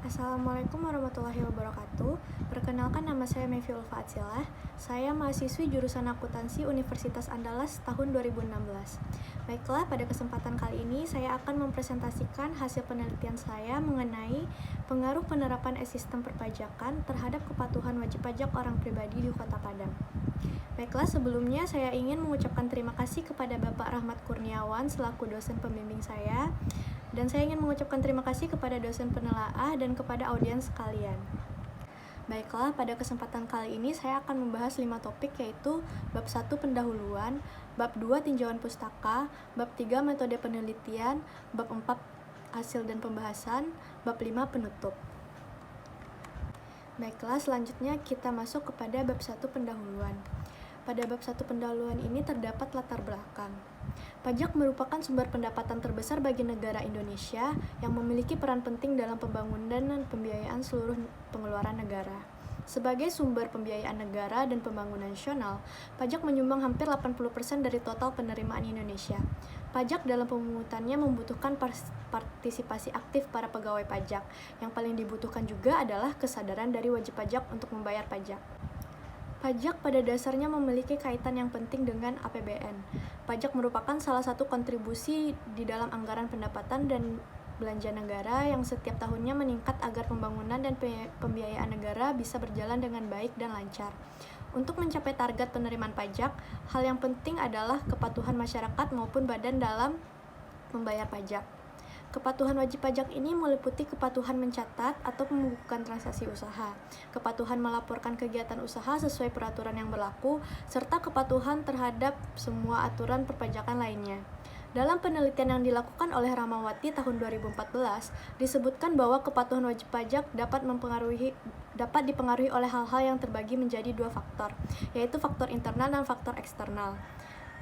Assalamualaikum warahmatullahi wabarakatuh. Perkenalkan, nama saya Mevi Ulfa Atsilah. Saya mahasiswi jurusan Akuntansi Universitas Andalas tahun 2016. Baiklah, pada kesempatan kali ini saya akan mempresentasikan hasil penelitian saya mengenai pengaruh penerapan e-sistem perpajakan terhadap kepatuhan wajib pajak orang pribadi di Kota Padang. Baiklah, sebelumnya saya ingin mengucapkan terima kasih kepada Bapak Rahmat Kurniawan selaku dosen pembimbing saya, dan saya ingin mengucapkan terima kasih kepada dosen penelaah dan kepada audiens sekalian. Baiklah, pada kesempatan kali ini saya akan membahas 5 topik, yaitu bab 1 pendahuluan, bab 2 tinjauan pustaka, bab 3 metode penelitian, bab 4 hasil dan pembahasan, bab 5 penutup. Baiklah, selanjutnya kita masuk kepada bab 1 pendahuluan. Pada bab 1 pendahuluan ini terdapat latar belakang. Pajak merupakan sumber pendapatan terbesar bagi negara Indonesia yang memiliki peran penting dalam pembangunan dan pembiayaan seluruh pengeluaran negara. Sebagai sumber pembiayaan negara dan pembangunan nasional, pajak menyumbang hampir 80% dari total penerimaan Indonesia. Pajak dalam pemungutannya membutuhkan partisipasi aktif para pegawai pajak. Yang paling dibutuhkan juga adalah kesadaran dari wajib pajak untuk membayar pajak. Pajak pada dasarnya memiliki kaitan yang penting dengan APBN. Pajak merupakan salah satu kontribusi di dalam anggaran pendapatan dan belanja negara yang setiap tahunnya meningkat agar pembangunan dan pembiayaan negara bisa berjalan dengan baik dan lancar. Untuk mencapai target penerimaan pajak, hal yang penting adalah kepatuhan masyarakat maupun badan dalam membayar pajak. Kepatuhan wajib pajak ini meliputi kepatuhan mencatat atau membukukan transaksi usaha, kepatuhan melaporkan kegiatan usaha sesuai peraturan yang berlaku, serta kepatuhan terhadap semua aturan perpajakan lainnya. Dalam penelitian yang dilakukan oleh Ramawati tahun 2014, disebutkan bahwa kepatuhan wajib pajak dapat dipengaruhi oleh hal-hal yang terbagi menjadi 2 faktor, yaitu faktor internal dan faktor eksternal.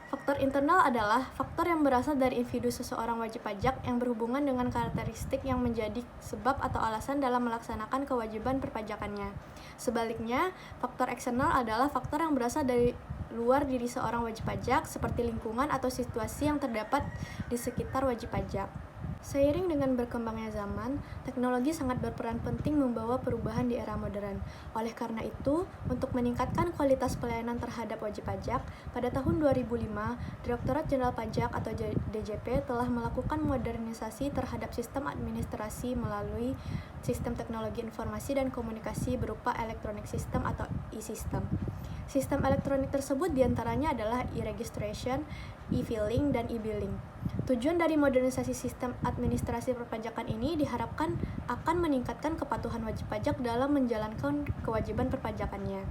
Faktor internal adalah faktor yang berasal dari individu seseorang wajib pajak yang berhubungan dengan karakteristik yang menjadi sebab atau alasan dalam melaksanakan kewajiban perpajakannya. Sebaliknya, faktor eksternal adalah faktor yang berasal dari luar diri seorang wajib pajak, seperti lingkungan atau situasi yang terdapat di sekitar wajib pajak. Seiring dengan berkembangnya zaman, teknologi sangat berperan penting membawa perubahan di era modern. Oleh karena itu, untuk meningkatkan kualitas pelayanan terhadap wajib pajak, pada tahun 2005, Direktorat Jenderal Pajak atau DJP telah melakukan modernisasi terhadap sistem administrasi melalui sistem teknologi informasi dan komunikasi berupa electronic system atau e-system. Sistem elektronik tersebut diantaranya adalah e-registration, e-filing, dan e-billing. Tujuan dari modernisasi sistem administrasi perpajakan ini diharapkan akan meningkatkan kepatuhan wajib pajak dalam menjalankan kewajiban perpajakannya.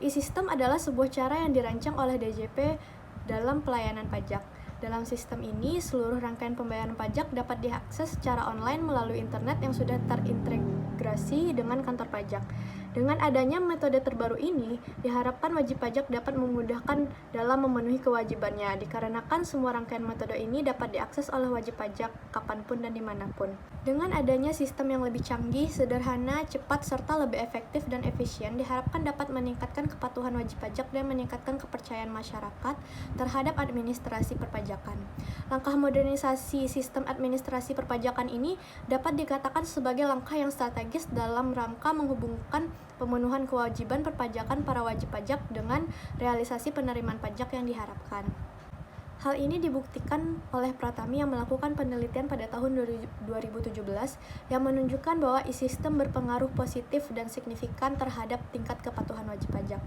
E-system adalah sebuah cara yang dirancang oleh DJP dalam pelayanan pajak. Dalam sistem ini, seluruh rangkaian pembayaran pajak dapat diakses secara online melalui internet yang sudah terintegrasi dengan kantor pajak. Dengan adanya metode terbaru ini, diharapkan wajib pajak dapat memudahkan dalam memenuhi kewajibannya, dikarenakan semua rangkaian metode ini dapat diakses oleh wajib pajak kapanpun dan dimanapun. Dengan adanya sistem yang lebih canggih, sederhana, cepat, serta lebih efektif dan efisien, diharapkan dapat meningkatkan kepatuhan wajib pajak dan meningkatkan kepercayaan masyarakat terhadap administrasi perpajakan. Langkah modernisasi sistem administrasi perpajakan ini dapat dikatakan sebagai langkah yang strategis dalam rangka menghubungkan pemenuhan kewajiban perpajakan para wajib pajak dengan realisasi penerimaan pajak yang diharapkan. Hal ini dibuktikan oleh Pratami yang melakukan penelitian pada tahun 2017 yang menunjukkan bahwa e-system berpengaruh positif dan signifikan terhadap tingkat kepatuhan wajib pajak.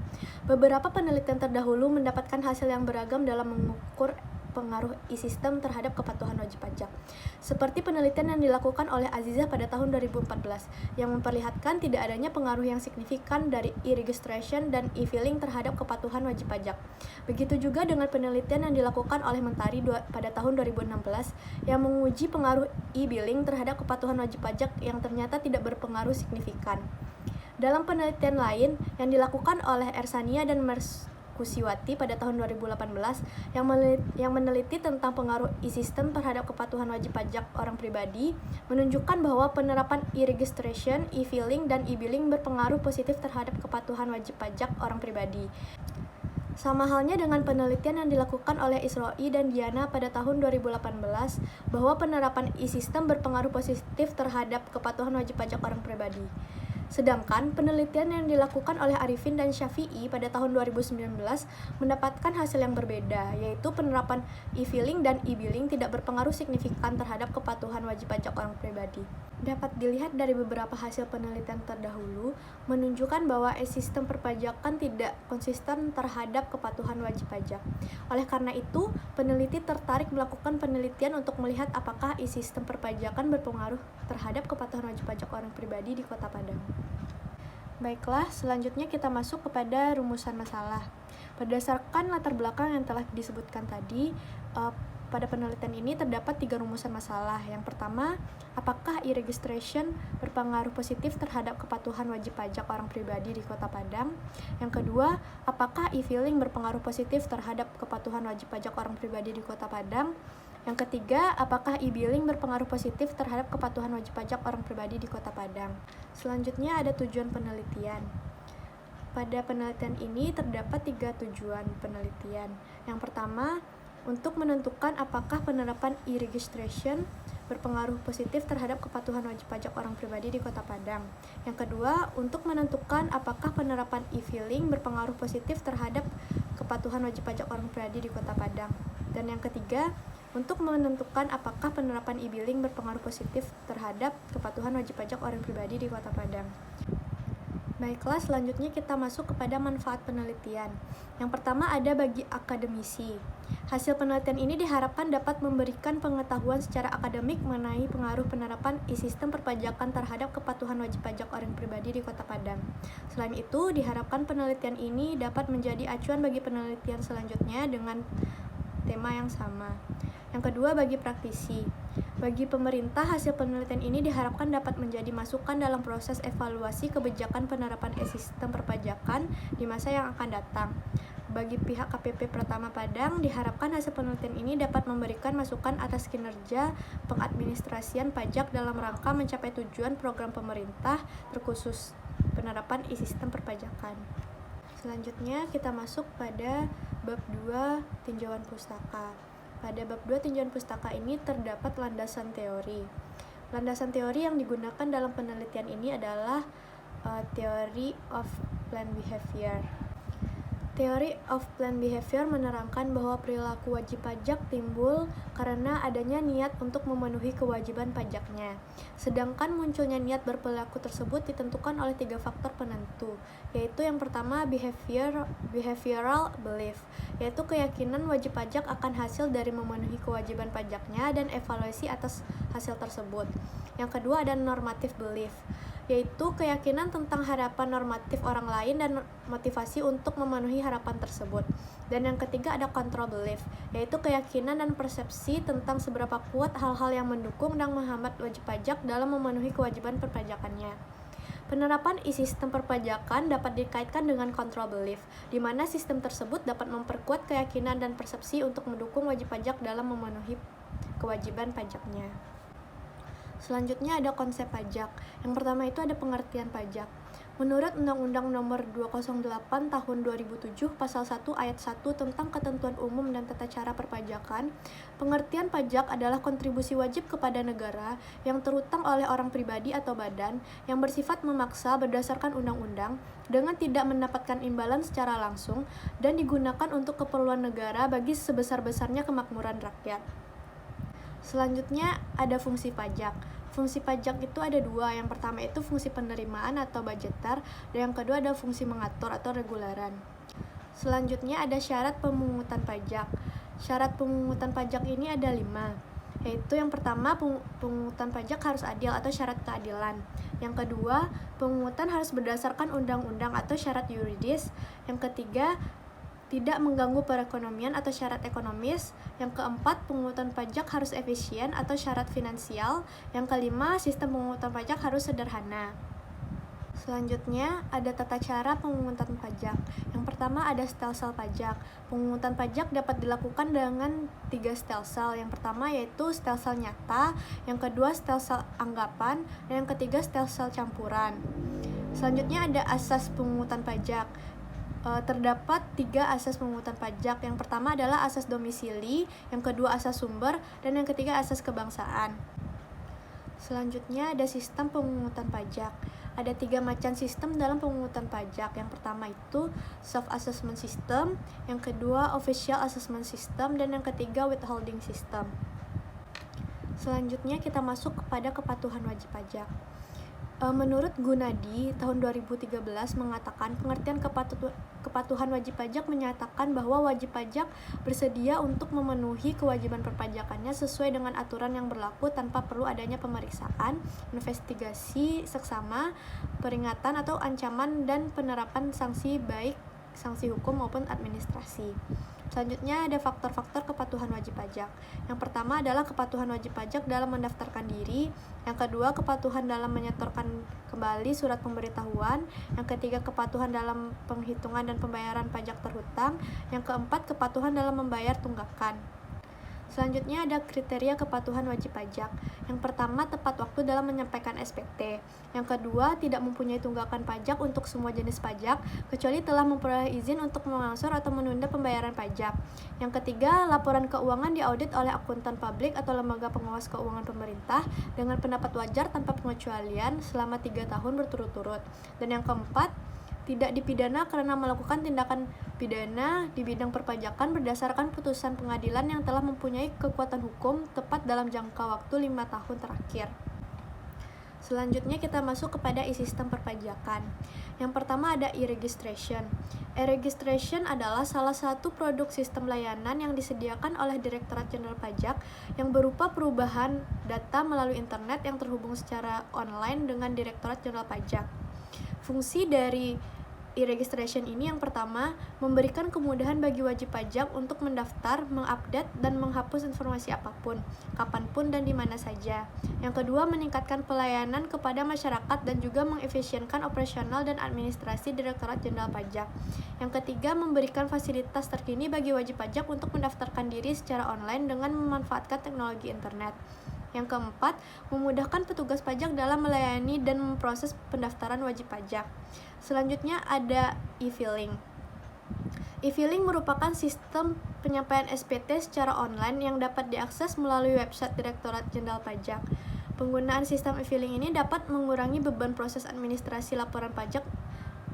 Beberapa penelitian terdahulu mendapatkan hasil yang beragam dalam mengukur pengaruh e-system terhadap kepatuhan wajib pajak. Seperti penelitian yang dilakukan oleh Azizah pada tahun 2014 yang memperlihatkan tidak adanya pengaruh yang signifikan dari e-registration dan e-filing terhadap kepatuhan wajib pajak. Begitu juga dengan penelitian yang dilakukan oleh Mentari pada tahun 2016 yang menguji pengaruh e-billing terhadap kepatuhan wajib pajak yang ternyata tidak berpengaruh signifikan. Dalam penelitian lain yang dilakukan oleh Ersania dan Kusiwati pada tahun 2018 yang meneliti tentang pengaruh e-system terhadap kepatuhan wajib pajak orang pribadi menunjukkan bahwa penerapan e-registration, e-filing, dan e-billing berpengaruh positif terhadap kepatuhan wajib pajak orang pribadi. Sama halnya dengan penelitian yang dilakukan oleh Isroi dan Diana pada tahun 2018 bahwa penerapan e-sistem berpengaruh positif terhadap kepatuhan wajib pajak orang pribadi. Sedangkan penelitian yang dilakukan oleh Arifin dan Syafi'i pada tahun 2019 mendapatkan hasil yang berbeda, yaitu penerapan e-filing dan e-billing tidak berpengaruh signifikan terhadap kepatuhan wajib pajak orang pribadi. Dapat dilihat dari beberapa hasil penelitian terdahulu, menunjukkan bahwa e-sistem perpajakan tidak konsisten terhadap kepatuhan wajib pajak. Oleh karena itu, peneliti tertarik melakukan penelitian untuk melihat apakah e-sistem perpajakan berpengaruh terhadap kepatuhan wajib pajak orang pribadi di Kota Padang. Baiklah, selanjutnya kita masuk kepada rumusan masalah. Berdasarkan latar belakang yang telah disebutkan tadi, pada penelitian ini terdapat 3 rumusan masalah. Yang pertama, apakah e-registration berpengaruh positif terhadap kepatuhan wajib pajak orang pribadi di Kota Padang? Yang kedua, apakah e-filing berpengaruh positif terhadap kepatuhan wajib pajak orang pribadi di Kota Padang? Yang ketiga, apakah e-billing berpengaruh positif terhadap kepatuhan wajib pajak orang pribadi di Kota Padang? Selanjutnya ada tujuan penelitian. Pada penelitian ini terdapat 3 tujuan penelitian. Yang pertama, untuk menentukan apakah penerapan e-registration berpengaruh positif terhadap kepatuhan wajib pajak orang pribadi di Kota Padang. Yang kedua, untuk menentukan apakah penerapan e-filing berpengaruh positif terhadap kepatuhan wajib pajak orang pribadi di Kota Padang. Dan yang ketiga, untuk menentukan apakah penerapan e-billing berpengaruh positif terhadap kepatuhan wajib pajak orang pribadi di Kota Padang. Baiklah, selanjutnya kita masuk kepada manfaat penelitian. Yang pertama ada bagi akademisi. Hasil penelitian ini diharapkan dapat memberikan pengetahuan secara akademik mengenai pengaruh penerapan e-sistem perpajakan terhadap kepatuhan wajib pajak orang pribadi di Kota Padang. Selain itu, diharapkan penelitian ini dapat menjadi acuan bagi penelitian selanjutnya dengan tema yang sama. Yang kedua, bagi praktisi. Bagi pemerintah, hasil penelitian ini diharapkan dapat menjadi masukan dalam proses evaluasi kebijakan penerapan e-sistem perpajakan di masa yang akan datang. Bagi pihak KPP Pratama Padang, diharapkan hasil penelitian ini dapat memberikan masukan atas kinerja pengadministrasian pajak dalam rangka mencapai tujuan program pemerintah terkhusus penerapan e-sistem perpajakan. Selanjutnya kita masuk pada bab 2 tinjauan pustaka. Pada bab 2 tinjauan pustaka ini terdapat landasan teori. Landasan teori yang digunakan dalam penelitian ini adalah Theory of Planned Behavior. Theory of Planned Behavior menerangkan bahwa perilaku wajib pajak timbul karena adanya niat untuk memenuhi kewajiban pajaknya. Sedangkan munculnya niat berperilaku tersebut ditentukan oleh 3 faktor penentu, yaitu yang pertama behavioral belief, yaitu keyakinan wajib pajak akan hasil dari memenuhi kewajiban pajaknya dan evaluasi atas hasil tersebut. Yang kedua ada normative belief, yaitu keyakinan tentang harapan normatif orang lain dan motivasi untuk memenuhi harapan tersebut. Dan yang ketiga ada control belief, yaitu keyakinan dan persepsi tentang seberapa kuat hal-hal yang mendukung dan menghambat wajib pajak dalam memenuhi kewajiban perpajakannya. Penerapan e-sistem perpajakan dapat dikaitkan dengan control belief, di mana sistem tersebut dapat memperkuat keyakinan dan persepsi untuk mendukung wajib pajak dalam memenuhi kewajiban pajaknya. Selanjutnya ada konsep pajak. Yang pertama itu ada pengertian pajak. Menurut Undang-Undang Nomor 208 Tahun 2007 Pasal 1 Ayat 1 tentang Ketentuan Umum dan Tata Cara Perpajakan, pengertian pajak adalah kontribusi wajib kepada negara yang terutang oleh orang pribadi atau badan yang bersifat memaksa berdasarkan undang-undang dengan tidak mendapatkan imbalan secara langsung dan digunakan untuk keperluan negara bagi sebesar-besarnya kemakmuran rakyat. Selanjutnya ada fungsi pajak. Fungsi pajak itu ada 2. Yang pertama itu fungsi penerimaan atau budgeter, dan yang kedua ada fungsi mengatur atau reguleran. Selanjutnya ada syarat pemungutan pajak. Syarat pemungutan pajak ini ada 5, yaitu yang pertama pemungutan pajak harus adil atau syarat keadilan. Yang kedua, pemungutan harus berdasarkan undang-undang atau syarat yuridis. Yang ketiga, tidak mengganggu perekonomian atau syarat ekonomis. Yang keempat, pemungutan pajak harus efisien atau syarat finansial. Yang kelima, sistem pemungutan pajak harus sederhana. Selanjutnya, ada tata cara pemungutan pajak. Yang pertama ada stelsel pajak. Pemungutan pajak dapat dilakukan dengan 3 stelsel. Yang pertama yaitu stelsel nyata, yang kedua stelsel anggapan, dan yang ketiga stelsel campuran. Selanjutnya ada asas pemungutan pajak. terdapat 3 asas pemungutan pajak. Yang pertama adalah asas domisili, yang kedua asas sumber, dan yang ketiga asas kebangsaan. Selanjutnya ada sistem pemungutan pajak. Ada 3 macam sistem dalam pemungutan pajak. Yang pertama itu self assessment system, yang kedua official assessment system, dan yang ketiga withholding system. Selanjutnya kita masuk kepada kepatuhan wajib pajak. Menurut Gunadi, tahun 2013 mengatakan pengertian kepatuhan wajib pajak menyatakan bahwa wajib pajak bersedia untuk memenuhi kewajiban perpajakannya sesuai dengan aturan yang berlaku tanpa perlu adanya pemeriksaan, investigasi seksama, peringatan atau ancaman, dan penerapan sanksi baik sanksi hukum maupun administrasi. Selanjutnya ada faktor-faktor kepatuhan wajib pajak. Yang pertama adalah kepatuhan wajib pajak dalam mendaftarkan diri. Yang kedua, kepatuhan dalam menyetorkan kembali surat pemberitahuan. Yang ketiga, kepatuhan dalam penghitungan dan pembayaran pajak terhutang. Yang keempat, kepatuhan dalam membayar tunggakan. Selanjutnya ada kriteria kepatuhan wajib pajak. Yang pertama, tepat waktu dalam menyampaikan SPT. Yang kedua, tidak mempunyai tunggakan pajak untuk semua jenis pajak, kecuali telah memperoleh izin untuk mengangsur atau menunda pembayaran pajak. Yang ketiga, laporan keuangan diaudit oleh akuntan publik atau lembaga pengawas keuangan pemerintah dengan pendapat wajar tanpa pengecualian selama 3 tahun berturut-turut. Dan yang keempat, tidak dipidana karena melakukan tindakan pidana di bidang perpajakan berdasarkan putusan pengadilan yang telah mempunyai kekuatan hukum tepat dalam jangka waktu 5 tahun terakhir. Selanjutnya kita masuk kepada e-sistem perpajakan. Yang pertama ada e-registration. E-registration adalah salah satu produk sistem layanan yang disediakan oleh Direktorat Jenderal Pajak yang berupa perubahan data melalui internet yang terhubung secara online dengan Direktorat Jenderal Pajak. Fungsi dari e-registration ini yang pertama, memberikan kemudahan bagi wajib pajak untuk mendaftar, mengupdate, dan menghapus informasi apapun, kapanpun dan di mana saja. Yang kedua, meningkatkan pelayanan kepada masyarakat dan juga mengefisienkan operasional dan administrasi Direktorat Jenderal Pajak. Yang ketiga, memberikan fasilitas terkini bagi wajib pajak untuk mendaftarkan diri secara online dengan memanfaatkan teknologi internet. Yang keempat, memudahkan petugas pajak dalam melayani dan memproses pendaftaran wajib pajak. Selanjutnya ada e-filing. E-filing merupakan sistem penyampaian SPT secara online yang dapat diakses melalui website Direktorat Jenderal Pajak. Penggunaan sistem e-filing ini dapat mengurangi beban proses administrasi laporan pajak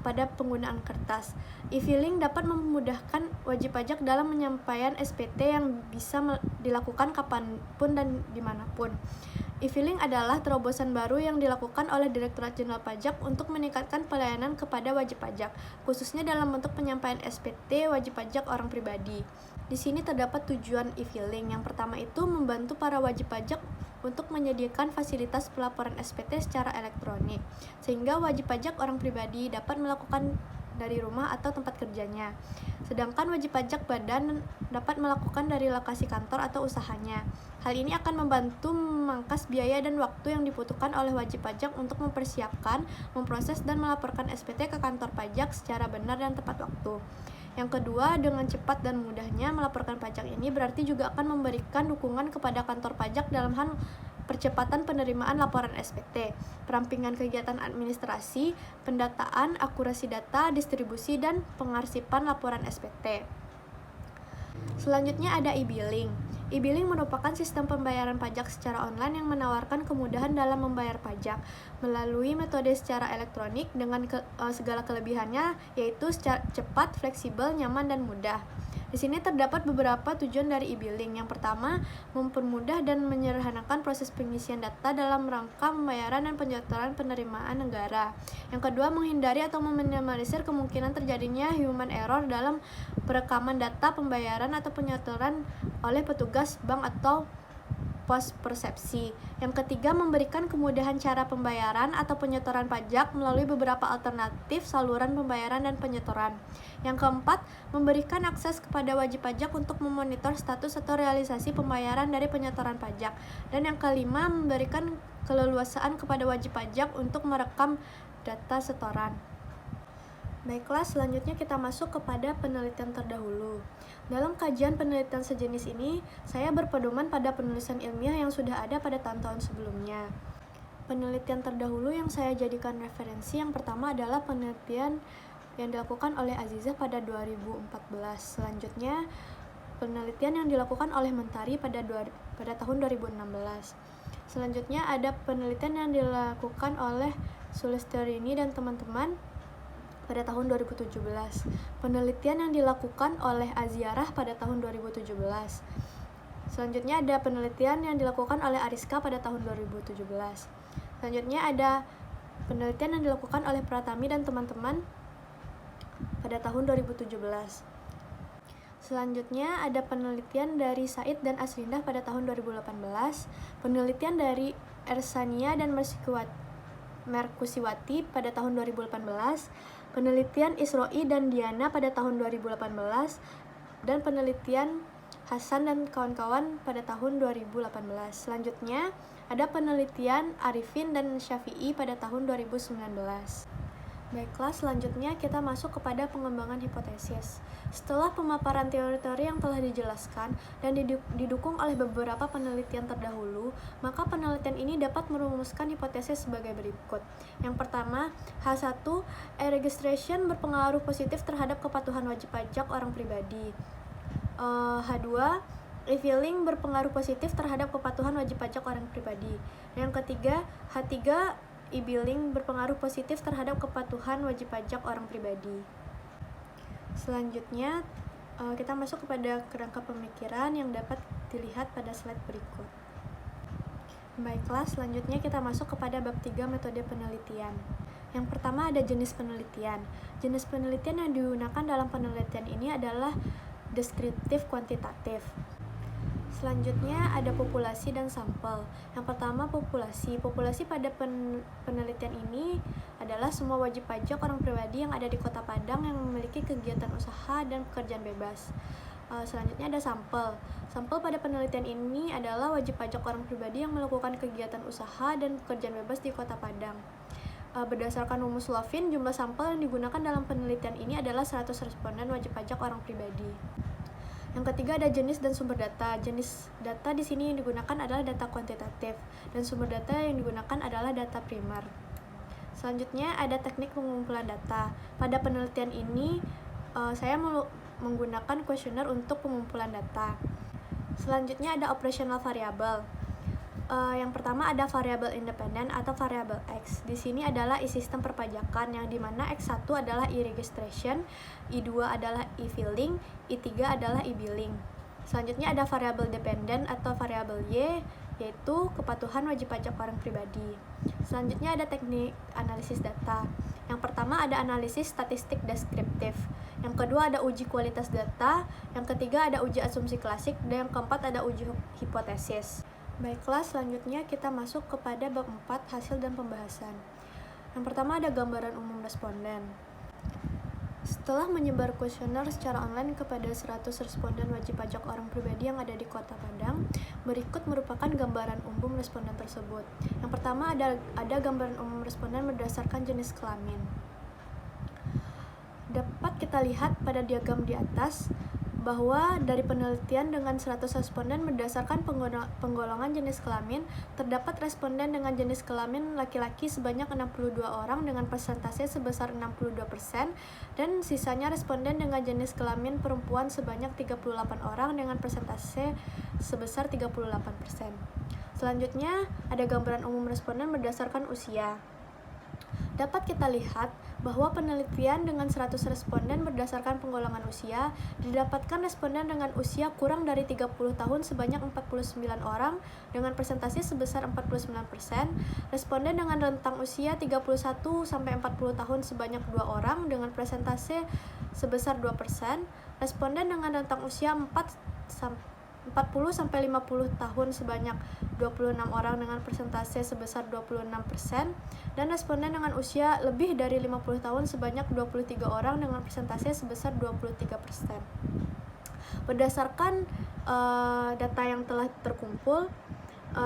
pada penggunaan kertas. E-filing dapat memudahkan wajib pajak dalam penyampaian SPT yang bisa dilakukan kapanpun dan dimanapun. E-filing adalah terobosan baru yang dilakukan oleh Direktorat Jenderal Pajak untuk meningkatkan pelayanan kepada wajib pajak, khususnya dalam bentuk penyampaian SPT wajib pajak orang pribadi. Di sini terdapat tujuan e-filing. Yang pertama itu membantu para wajib pajak untuk menyediakan fasilitas pelaporan SPT secara elektronik, sehingga wajib pajak orang pribadi dapat melakukan dari rumah atau tempat kerjanya. Sedangkan wajib pajak badan dapat melakukan dari lokasi kantor atau usahanya. Hal ini akan membantu memangkas biaya dan waktu yang dibutuhkan oleh wajib pajak untuk mempersiapkan, memproses, dan melaporkan SPT ke kantor pajak secara benar dan tepat waktu. Yang kedua, dengan cepat dan mudahnya melaporkan pajak ini berarti juga akan memberikan dukungan kepada kantor pajak dalam hal percepatan penerimaan laporan SPT, perampingan kegiatan administrasi, pendataan, akurasi data, distribusi, dan pengarsipan laporan SPT. Selanjutnya ada e-billing. E-billing merupakan sistem pembayaran pajak secara online yang menawarkan kemudahan dalam membayar pajak melalui metode secara elektronik dengan segala kelebihannya, yaitu secara cepat, fleksibel, nyaman, dan mudah. Di sini terdapat beberapa tujuan dari e-billing. Yang pertama, mempermudah dan menyederhanakan proses pengisian data dalam rangka pembayaran dan penyetoran penerimaan negara. Yang kedua, menghindari atau meminimalisir kemungkinan terjadinya human error dalam perekaman data pembayaran atau penyetoran oleh petugas bank atau pos persepsi. Yang ketiga, memberikan kemudahan cara pembayaran atau penyetoran pajak melalui beberapa alternatif saluran pembayaran dan penyetoran. Yang keempat, memberikan akses kepada wajib pajak untuk memonitor status atau realisasi pembayaran dari penyetoran pajak. Dan yang kelima, memberikan keleluasaan kepada wajib pajak untuk merekam data setoran. Baiklah, selanjutnya kita masuk kepada penelitian terdahulu. Dalam kajian penelitian sejenis ini, saya berpedoman pada penulisan ilmiah yang sudah ada pada tahun-tahun sebelumnya. Penelitian terdahulu yang saya jadikan referensi yang pertama adalah penelitian yang dilakukan oleh Azizah pada 2014. Selanjutnya, penelitian yang dilakukan oleh Mentari pada tahun 2016. Selanjutnya ada penelitian yang dilakukan oleh Sulistiarini dan teman-teman pada tahun 2017. Penelitian yang dilakukan oleh Aziarah pada tahun 2017. Selanjutnya ada penelitian yang dilakukan oleh Ariska pada tahun 2017. Selanjutnya ada penelitian yang dilakukan oleh Pratami dan teman-teman pada tahun 2017. Selanjutnya ada penelitian dari Said dan Asrindah pada tahun 2018, penelitian dari Ersania dan Merkusiwati pada tahun 2018, penelitian Isroi dan Diana pada tahun 2018, dan penelitian Hasan dan kawan-kawan pada tahun 2018. Selanjutnya ada penelitian Arifin dan Syafi'i pada tahun 2019. Baiklah, selanjutnya kita masuk kepada pengembangan hipotesis. Setelah pemaparan teori-teori yang telah dijelaskan dan didukung oleh beberapa penelitian terdahulu, maka penelitian ini dapat merumuskan hipotesis sebagai berikut. Yang pertama, H1, e-registration berpengaruh positif terhadap kepatuhan wajib pajak orang pribadi. H2, e-filing berpengaruh positif terhadap kepatuhan wajib pajak orang pribadi. Yang ketiga, H3, e-billing berpengaruh positif terhadap kepatuhan wajib pajak orang pribadi. Selanjutnya, kita masuk kepada kerangka pemikiran yang dapat dilihat pada slide berikut. Baiklah, selanjutnya kita masuk kepada bab 3 metode penelitian. Yang pertama ada jenis penelitian. Jenis penelitian yang digunakan dalam penelitian ini adalah deskriptif kuantitatif. Selanjutnya ada populasi dan sampel. Yang pertama populasi. Populasi pada penelitian ini adalah semua wajib pajak orang pribadi yang ada di Kota Padang yang memiliki kegiatan usaha dan pekerjaan bebas. Selanjutnya ada sampel. Sampel pada penelitian ini adalah wajib pajak orang pribadi yang melakukan kegiatan usaha dan pekerjaan bebas di Kota Padang. Berdasarkan rumus Lovin, jumlah sampel yang digunakan dalam penelitian ini adalah 100 responden wajib pajak orang pribadi. Yang ketiga ada jenis dan sumber data. Jenis data di sini yang digunakan adalah data kuantitatif dan sumber data yang digunakan adalah data primer. Selanjutnya ada teknik pengumpulan data. Pada penelitian ini saya menggunakan kuesioner untuk pengumpulan data. Selanjutnya ada operational variable. Yang pertama ada variabel independen atau variabel X. Di sini adalah sistem perpajakan yang dimana X1 adalah e-registration, I2 adalah e-filing, I3 adalah e-billing. Selanjutnya ada variabel dependen atau variabel Y, yaitu kepatuhan wajib pajak orang pribadi. Selanjutnya ada teknik analisis data. Yang pertama ada analisis statistik deskriptif. Yang kedua ada uji kualitas data. Yang ketiga ada uji asumsi klasik. Dan yang keempat ada uji hipotesis. Baiklah, selanjutnya kita masuk kepada bab 4, hasil dan pembahasan. Yang pertama ada gambaran umum responden. Setelah menyebar kuesioner secara online kepada 100 responden wajib pajak orang pribadi yang ada di Kota Padang, berikut merupakan gambaran umum responden tersebut. Yang pertama ada gambaran umum responden berdasarkan jenis kelamin. Dapat kita lihat pada diagram di atas bahwa dari penelitian dengan 100 responden berdasarkan penggolongan jenis kelamin, terdapat responden dengan jenis kelamin laki-laki sebanyak 62 orang dengan persentase sebesar 62% dan sisanya responden dengan jenis kelamin perempuan sebanyak 38 orang dengan persentase sebesar 38%. Selanjutnya, ada gambaran umum responden berdasarkan usia. Dapat kita lihat bahwa penelitian dengan 100 responden berdasarkan penggolongan usia didapatkan responden dengan usia kurang dari 30 tahun sebanyak 49 orang dengan persentase sebesar 49%, responden dengan rentang usia 31 sampai 40 tahun sebanyak 2 orang dengan persentase sebesar 2%, responden dengan rentang usia 40 sampai 50 tahun sebanyak 26 orang dengan persentase sebesar 26% dan responden dengan usia lebih dari 50 tahun sebanyak 23 orang dengan persentase sebesar 23%. Berdasarkan data yang telah terkumpul,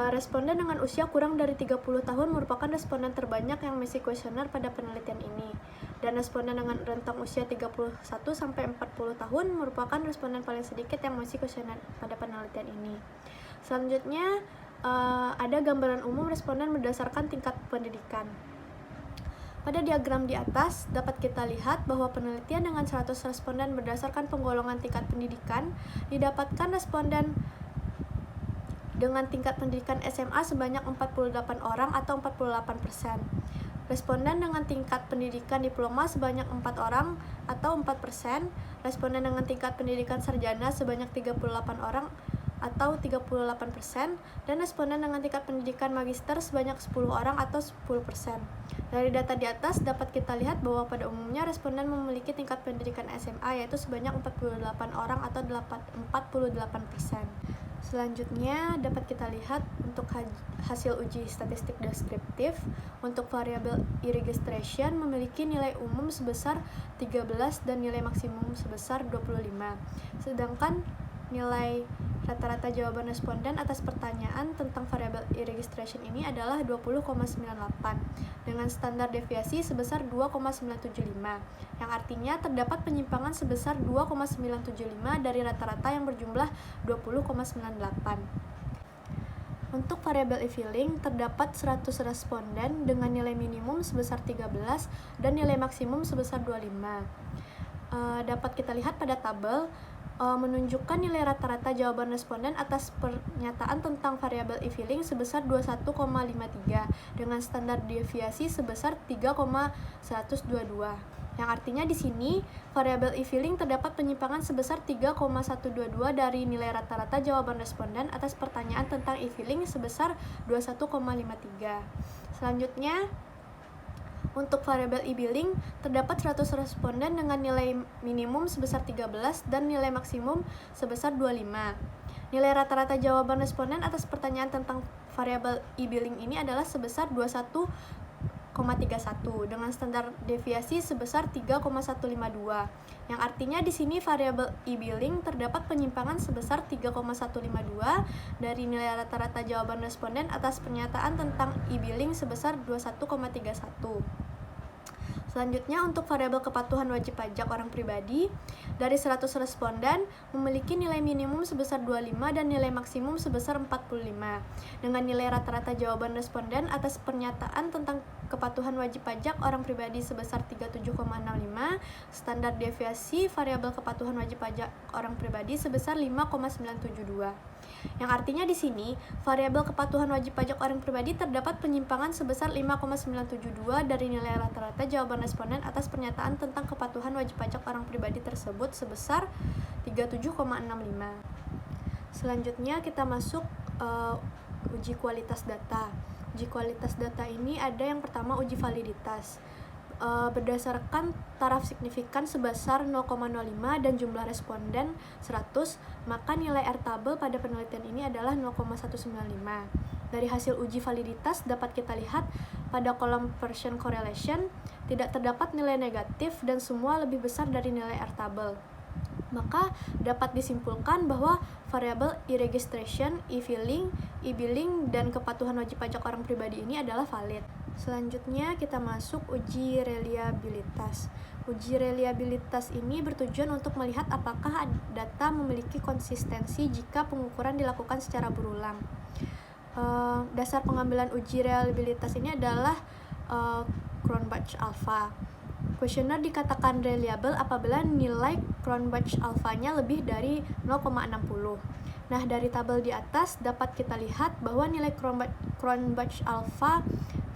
responden dengan usia kurang dari 30 tahun merupakan responden terbanyak yang mengisi kuesioner pada penelitian ini. Dan responden dengan rentang usia 31 sampai 40 tahun merupakan responden paling sedikit yang mengisi kuesioner pada penelitian ini. Selanjutnya, ada gambaran umum responden berdasarkan tingkat pendidikan. Pada diagram di atas, dapat kita lihat bahwa penelitian dengan 100 responden berdasarkan penggolongan tingkat pendidikan didapatkan responden dengan tingkat pendidikan SMA sebanyak 48 orang atau 48%. Responden dengan tingkat pendidikan diploma sebanyak 4 orang atau 4%. Responden dengan tingkat pendidikan sarjana sebanyak 38 orang atau 38%, dan responden dengan tingkat pendidikan magister sebanyak 10 orang atau 10%. Dari data di atas dapat kita lihat bahwa pada umumnya responden memiliki tingkat pendidikan SMA yaitu sebanyak 48 orang atau 48%. Selanjutnya dapat kita lihat untuk hasil uji statistik deskriptif. Untuk variabel e-registration memiliki nilai umum sebesar 13 dan nilai maksimum sebesar 25. Sedangkan nilai rata-rata jawaban responden atas pertanyaan tentang variabel e-registration ini adalah 20,98 dengan standar deviasi sebesar 2,975, yang artinya terdapat penyimpangan sebesar 2,975 dari rata-rata yang berjumlah 20,98. Untuk variabel e-filling, terdapat 100 responden dengan nilai minimum sebesar 13 dan nilai maksimum sebesar 25. Dapat kita lihat pada tabel menunjukkan nilai rata-rata jawaban responden atas pernyataan tentang variabel e-filling sebesar 21,53 dengan standar deviasi sebesar 3,122. Yang artinya di sini variabel e-filling terdapat penyimpangan sebesar 3,122 dari nilai rata-rata jawaban responden atas pertanyaan tentang e-filling sebesar 21,53. Selanjutnya, untuk variabel e-billing, terdapat 100 responden dengan nilai minimum sebesar 13 dan nilai maksimum sebesar 25. Nilai rata-rata jawaban responden atas pertanyaan tentang variabel e-billing ini adalah sebesar 21,31 dengan standar deviasi sebesar 3,152. Yang artinya di sini variabel e-billing terdapat penyimpangan sebesar 3,152 dari nilai rata-rata jawaban responden atas pernyataan tentang e-billing sebesar 21,31. Selanjutnya, untuk variabel kepatuhan wajib pajak orang pribadi, dari 100 responden memiliki nilai minimum sebesar 25 dan nilai maksimum sebesar 45. Dengan nilai rata-rata jawaban responden atas pernyataan tentang kepatuhan wajib pajak orang pribadi sebesar 37,65, standar deviasi variabel kepatuhan wajib pajak orang pribadi sebesar 5,972. Yang artinya di sini, variabel kepatuhan wajib pajak orang pribadi terdapat penyimpangan sebesar 5,972 dari nilai rata-rata jawaban responden atas pernyataan tentang kepatuhan wajib pajak orang pribadi tersebut sebesar 37,65. Selanjutnya kita masuk uji kualitas data. Uji kualitas data ini ada yang pertama uji validitas. Berdasarkan taraf signifikan sebesar 0,05 dan jumlah responden 100, maka nilai R-tabel pada penelitian ini adalah 0,195. Dari hasil uji validitas dapat kita lihat pada kolom Pearson correlation tidak terdapat nilai negatif dan semua lebih besar dari nilai R-tabel. Maka dapat disimpulkan bahwa variabel e-registration, e-filling, e-billing, dan kepatuhan wajib pajak orang pribadi ini adalah valid. Selanjutnya kita masuk uji reliabilitas. Uji reliabilitas ini bertujuan untuk melihat apakah data memiliki konsistensi jika pengukuran dilakukan secara berulang. Dasar pengambilan uji reliabilitas ini adalah Cronbach alpha. Kuesioner dikatakan reliable apabila nilai Cronbach alpha-nya lebih dari 0,60. Nah, dari tabel di atas dapat kita lihat bahwa nilai Cronbach alpha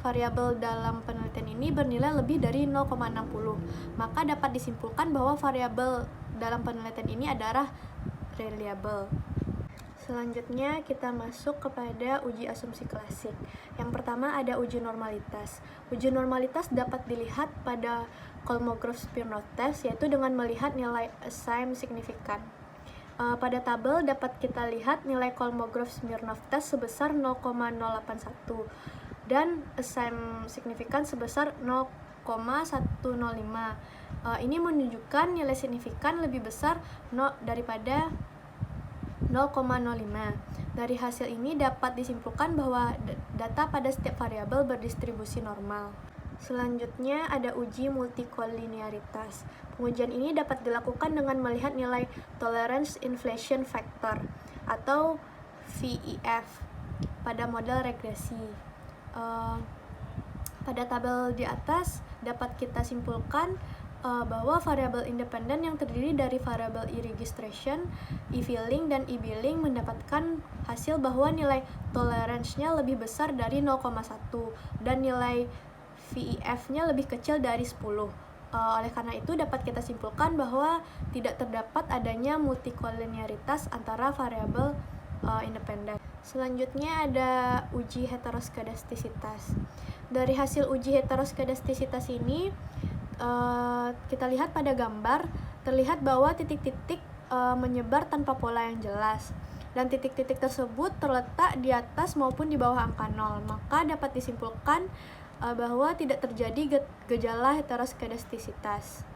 variabel dalam penelitian ini bernilai lebih dari 0,60. Maka dapat disimpulkan bahwa variabel dalam penelitian ini adalah reliable. Selanjutnya kita masuk kepada uji asumsi klasik. Yang pertama ada uji normalitas. Uji normalitas dapat dilihat pada Kolmogorov-Smirnov test, yaitu dengan melihat nilai assign signifikan. Pada tabel dapat kita lihat nilai Kolmogorov-Smirnov test sebesar 0,081 dan assign signifikan sebesar 0,105. Ini menunjukkan nilai signifikan lebih besar daripada 0,05. Dari hasil ini dapat disimpulkan bahwa data pada setiap variabel berdistribusi normal. Selanjutnya ada uji multikolinearitas. Pengujian ini dapat dilakukan dengan melihat nilai tolerance inflation factor atau VIF pada model regresi. Pada tabel di atas dapat kita simpulkan bahwa variabel independen yang terdiri dari variabel e-registration, e-filing, dan e-billing mendapatkan hasil bahwa nilai toleransinya lebih besar dari 0,1 dan nilai VEF-nya lebih kecil dari 10. Oleh karena itu dapat kita simpulkan bahwa tidak terdapat adanya multikolinearitas antara variabel independen. Selanjutnya ada uji heteroskedastisitas. Dari hasil uji heteroskedastisitas ini kita lihat pada gambar, terlihat bahwa titik-titik menyebar tanpa pola yang jelas, dan titik-titik tersebut terletak di atas maupun di bawah angka 0. Maka dapat disimpulkan bahwa tidak terjadi gejala heteroskedastisitas.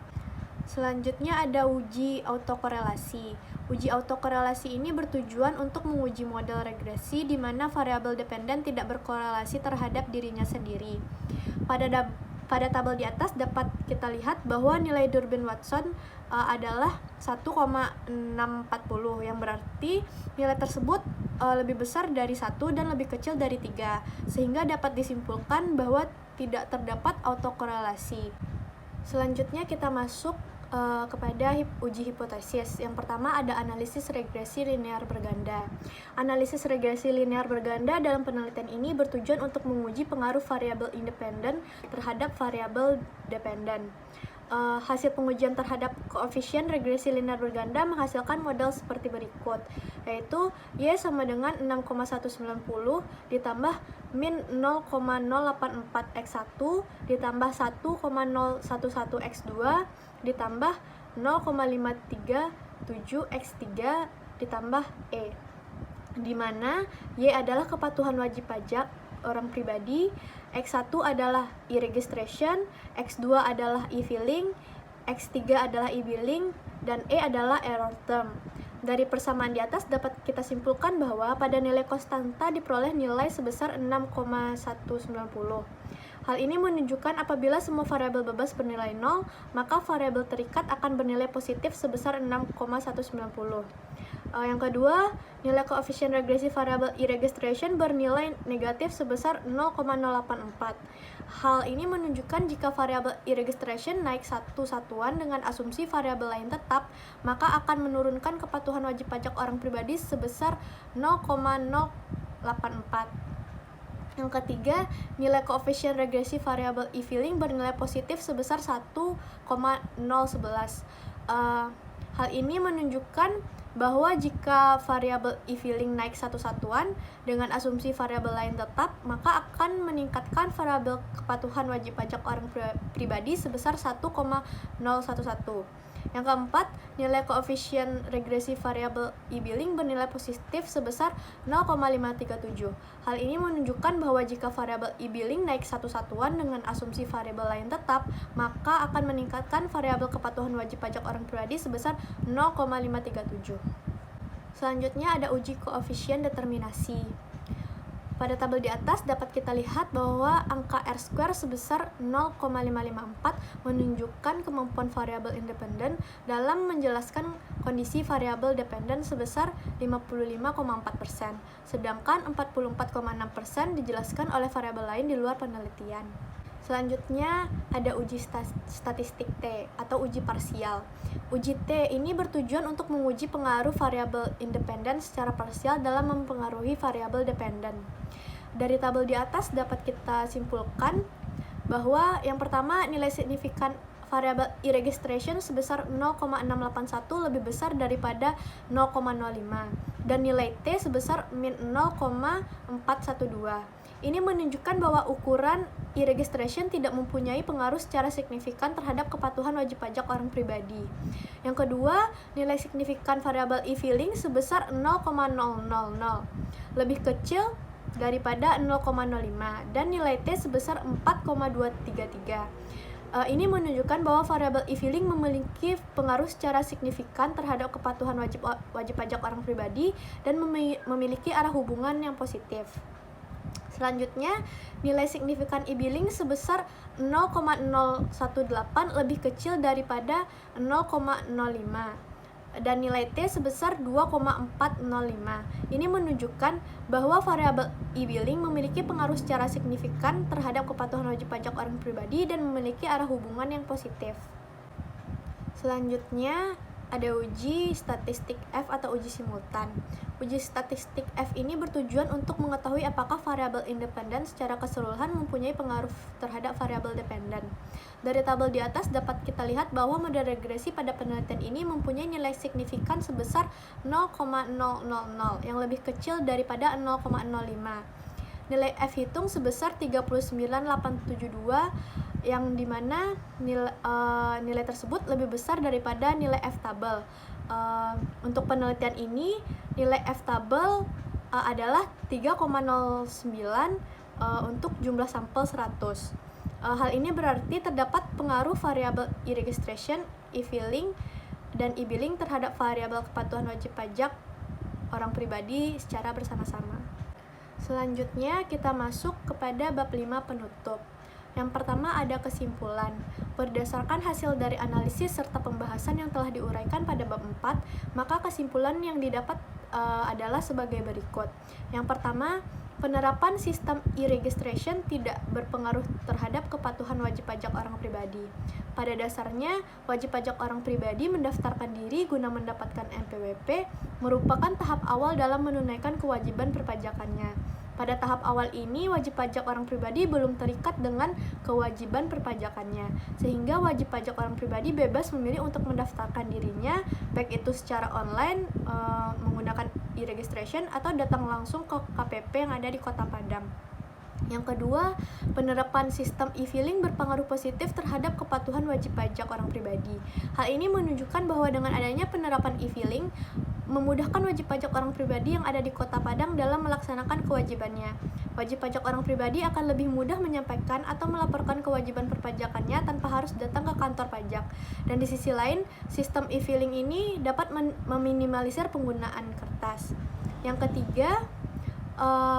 Selanjutnya ada uji autokorelasi. Uji autokorelasi ini bertujuan untuk menguji model regresi di mana variabel dependen tidak berkorelasi terhadap dirinya sendiri. Pada tabel di atas dapat kita lihat bahwa nilai Durbin-Watson adalah 1,640, yang berarti nilai tersebut lebih besar dari 1 dan lebih kecil dari 3, sehingga dapat disimpulkan bahwa tidak terdapat autokorelasi. Selanjutnya kita masuk kepada uji hipotesis. Yang pertama ada analisis regresi linear berganda. Analisis regresi linear berganda dalam penelitian ini bertujuan untuk menguji pengaruh variabel independen terhadap variabel dependen. Hasil pengujian terhadap koefisien regresi linear berganda menghasilkan model seperti berikut, yaitu Y sama dengan 6,190 ditambah min 0,084 X1 ditambah 1,011 X2 ditambah 0,537 X3 ditambah E, di mana Y adalah kepatuhan wajib pajak orang pribadi, X1 adalah e-registration, X2 adalah e-filing, X3 adalah e-billing, dan E adalah error term. Dari persamaan di atas dapat kita simpulkan bahwa pada nilai konstanta diperoleh nilai sebesar 6,190. Hal ini menunjukkan apabila semua variabel bebas bernilai 0, maka variabel terikat akan bernilai positif sebesar 6,190. Yang kedua, nilai koefisien regresi variabel e-registration bernilai negatif sebesar 0,084. Hal ini menunjukkan jika variabel e-registration naik satu satuan dengan asumsi variabel lain tetap, maka akan menurunkan kepatuhan wajib pajak orang pribadi sebesar 0,084. Yang ketiga, nilai koefisien regresi variabel e-filing bernilai positif sebesar 1,011. Hal ini menunjukkan bahwa jika variabel e-filing naik satu satuan dengan asumsi variabel lain tetap, maka akan meningkatkan variabel kepatuhan wajib pajak orang pribadi sebesar 1,011. Yang keempat, nilai koefisien regresi variabel e-billing bernilai positif sebesar 0,537. Hal ini menunjukkan bahwa jika variabel e-billing naik satu satuan dengan asumsi variabel lain tetap, maka akan meningkatkan variabel kepatuhan wajib pajak orang pribadi sebesar 0,537. Selanjutnya ada uji koefisien determinasi. Pada tabel di atas dapat kita lihat bahwa angka R² sebesar 0,554 menunjukkan kemampuan variabel independen dalam menjelaskan kondisi variabel dependen sebesar 55,4%, sedangkan 44,6% dijelaskan oleh variabel lain di luar penelitian. Selanjutnya ada uji statistik T atau uji parsial. Uji T ini bertujuan untuk menguji pengaruh variabel independen secara parsial dalam mempengaruhi variabel dependen. Dari tabel di atas dapat kita simpulkan bahwa yang pertama nilai signifikan variabel e-registration sebesar 0,681 lebih besar daripada 0,05 dan nilai T sebesar min 0,412. Ini menunjukkan bahwa ukuran e-registration tidak mempunyai pengaruh secara signifikan terhadap kepatuhan wajib pajak orang pribadi. Yang kedua, nilai signifikan variabel e-filing sebesar 0,000, lebih kecil daripada 0,05 dan nilai T sebesar 4,233. Ini menunjukkan bahwa variabel e-filing memiliki pengaruh secara signifikan terhadap kepatuhan wajib pajak orang pribadi dan memiliki arah hubungan yang positif. Selanjutnya, nilai signifikan e-billing sebesar 0,018 lebih kecil daripada 0,05. dan nilai T sebesar 2,405. Ini menunjukkan bahwa variabel e-billing memiliki pengaruh secara signifikan terhadap kepatuhan wajib pajak orang pribadi dan memiliki arah hubungan yang positif. Selanjutnya ada uji statistik F atau uji simultan. Uji statistik F ini bertujuan untuk mengetahui apakah variabel independen secara keseluruhan mempunyai pengaruh terhadap variabel dependen. Dari tabel di atas dapat kita lihat bahwa model regresi pada penelitian ini mempunyai nilai signifikan sebesar 0,000 yang lebih kecil daripada 0,05. Nilai F hitung sebesar 39.872 yang dimana nilai tersebut lebih besar daripada nilai F tabel. Untuk penelitian ini nilai F tabel adalah 3,09 untuk jumlah sampel 100. Hal ini berarti terdapat pengaruh variabel e-registration, e-filing, dan e-billing terhadap variabel kepatuhan wajib pajak orang pribadi secara bersama-sama. Selanjutnya kita masuk kepada bab 5 penutup. Yang pertama ada kesimpulan. Berdasarkan hasil dari analisis serta pembahasan yang telah diuraikan pada bab 4, maka kesimpulan yang didapat adalah sebagai berikut. Yang pertama, penerapan sistem e-registration tidak berpengaruh terhadap kepatuhan wajib pajak orang pribadi. Pada dasarnya, wajib pajak orang pribadi mendaftarkan diri guna mendapatkan NPWP merupakan tahap awal dalam menunaikan kewajiban perpajakannya. Pada tahap awal ini, wajib pajak orang pribadi belum terikat dengan kewajiban perpajakannya, sehingga wajib pajak orang pribadi bebas memilih untuk mendaftarkan dirinya, baik itu secara online, menggunakan e-registration, atau datang langsung ke KPP yang ada di Kota Padang. Yang kedua, penerapan sistem e-filing berpengaruh positif terhadap kepatuhan wajib pajak orang pribadi. Hal ini menunjukkan bahwa dengan adanya penerapan e-filing, memudahkan wajib pajak orang pribadi yang ada di Kota Padang dalam melaksanakan kewajibannya. Wajib pajak orang pribadi akan lebih mudah menyampaikan atau melaporkan kewajiban perpajakannya tanpa harus datang ke kantor pajak. Dan di sisi lain, sistem e-filing ini dapat meminimalisir penggunaan kertas. Yang ketiga,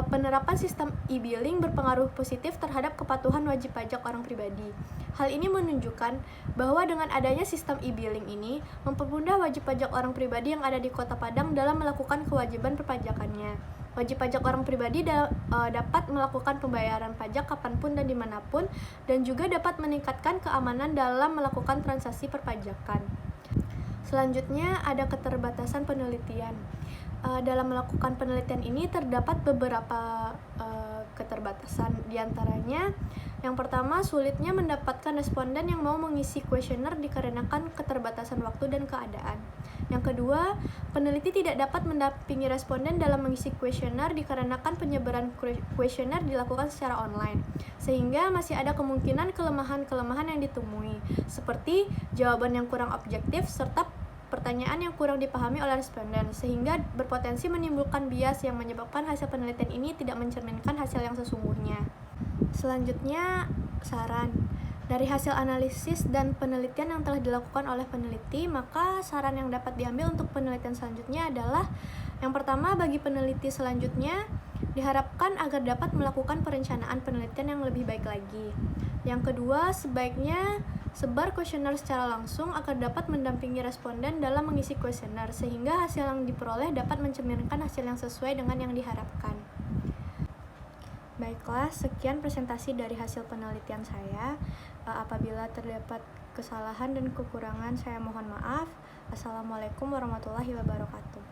penerapan sistem e-billing berpengaruh positif terhadap kepatuhan wajib pajak orang pribadi. Hal ini menunjukkan bahwa dengan adanya sistem e-billing ini mempermudah wajib pajak orang pribadi yang ada di Kota Padang dalam melakukan kewajiban perpajakannya. Wajib pajak orang pribadi dapat melakukan pembayaran pajak kapanpun dan dimanapun, dan juga dapat meningkatkan keamanan dalam melakukan transaksi perpajakan. Selanjutnya ada keterbatasan penelitian. Dalam melakukan penelitian ini terdapat beberapa keterbatasan. Di antaranya, yang pertama, sulitnya mendapatkan responden yang mau mengisi kuesioner dikarenakan keterbatasan waktu dan keadaan. Yang kedua, peneliti tidak dapat mendampingi responden dalam mengisi kuesioner dikarenakan penyebaran kuesioner dilakukan secara online, sehingga masih ada kemungkinan kelemahan-kelemahan yang ditemui, seperti jawaban yang kurang objektif serta pertanyaan yang kurang dipahami oleh responden, sehingga berpotensi menimbulkan bias yang menyebabkan hasil penelitian ini tidak mencerminkan hasil yang sesungguhnya. Selanjutnya, saran. Dari hasil analisis dan penelitian yang telah dilakukan oleh peneliti, maka saran yang dapat diambil untuk penelitian selanjutnya adalah yang pertama, bagi peneliti selanjutnya diharapkan agar dapat melakukan perencanaan penelitian yang lebih baik lagi. Yang kedua, sebaiknya sebar kuesioner secara langsung agar dapat mendampingi responden dalam mengisi kuesioner, sehingga hasil yang diperoleh dapat mencerminkan hasil yang sesuai dengan yang diharapkan. Baiklah, sekian presentasi dari hasil penelitian saya. Apabila terdapat kesalahan dan kekurangan, saya mohon maaf. Assalamualaikum warahmatullahi wabarakatuh.